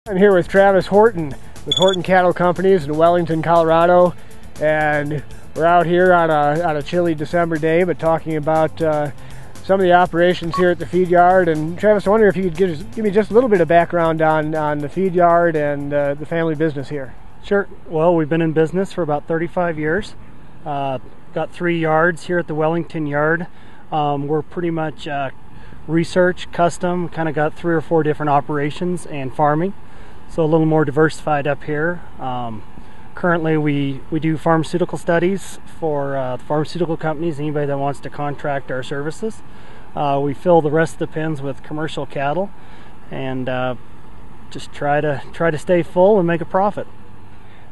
I'm here with Travis Horton with Horton Cattle Companies in Wellington, Colorado, and we're out here on a chilly December day, but talking about some of the operations here at the feed yard. And Travis, I wonder if you could give me just a little bit of background on the feed yard and the family business here. Sure. Well, we've been in business for about 35 years. Got 3 yards here at the Wellington yard. We're pretty much research, custom, kind of got 3 or 4 different operations and farming. So a little more diversified up here. Currently we do pharmaceutical studies for pharmaceutical companies, anybody that wants to contract our services. We fill the rest of the pens with commercial cattle and just try to stay full and make a profit.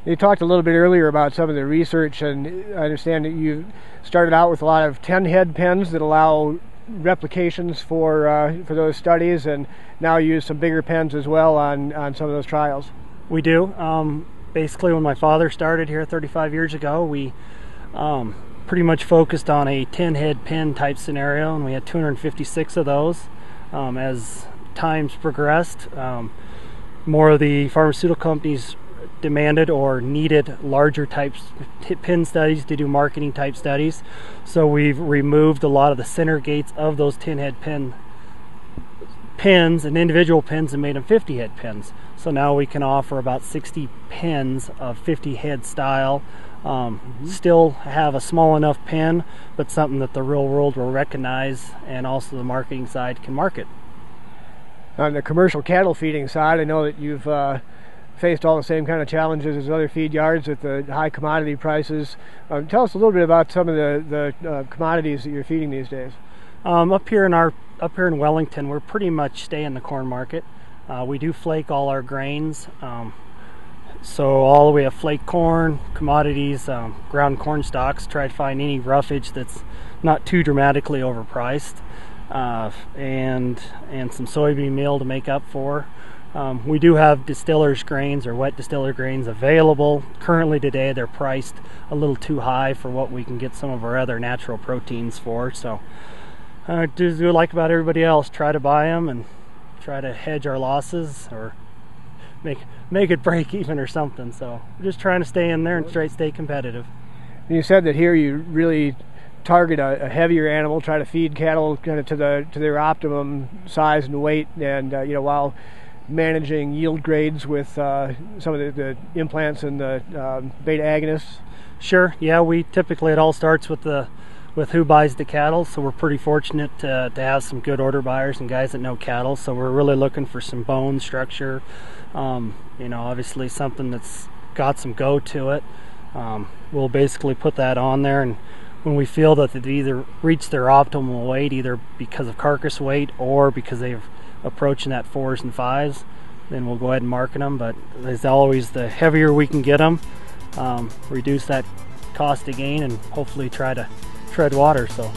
You talked a little bit earlier about some of the research, and I understand that you started out with a lot of 10-head pens that allow replications for those studies, and now use some bigger pens as well on some of those trials. We do. Basically, when my father started here 35 years ago, we pretty much focused on a 10-head pen type scenario, and we had 256 of those. As times progressed, more of the pharmaceutical companies demanded or needed larger types pen studies to do marketing type studies, so we've removed a lot of the center gates of those 10-head pens and individual pens and made them 50-head pens. So now we can offer about 60 pens of 50-head style. Still have a small enough pen, but something that the real world will recognize, and also the marketing side can market. On the commercial cattle feeding side, I know that you've faced all the same kind of challenges as other feed yards with the high commodity prices. Tell us a little bit about some of the commodities that you're feeding these days. Up here in Wellington, we're pretty much stay in the corn market. We do flake all our grains, so we have flake corn, commodities, ground corn stalks. Try to find any roughage that's not too dramatically overpriced, and some soybean meal to make up for. We do have distillers grains or wet distiller grains available. Currently today they're priced a little too high for what we can get some of our other natural proteins for. So do like about everybody else, try to buy them and try to hedge our losses or make it break even or something. So we're just trying to stay in there and stay competitive. You said that here you really target a heavier animal, try to feed cattle kind of to their optimum size and weight, and while managing yield grades with some of the implants and the beta agonists. Sure. Yeah, we typically, it all starts with who buys the cattle, so we're pretty fortunate to have some good order buyers and guys that know cattle. So we're really looking for some bone structure, obviously something that's got some go to it. We'll basically put that on there, and when we feel that they've either reached their optimal weight, either because of carcass weight or because they've approaching that 4s and 5s, then we'll go ahead and market them. But as always, the heavier we can get them, reduce that cost to gain, and hopefully try to tread water. So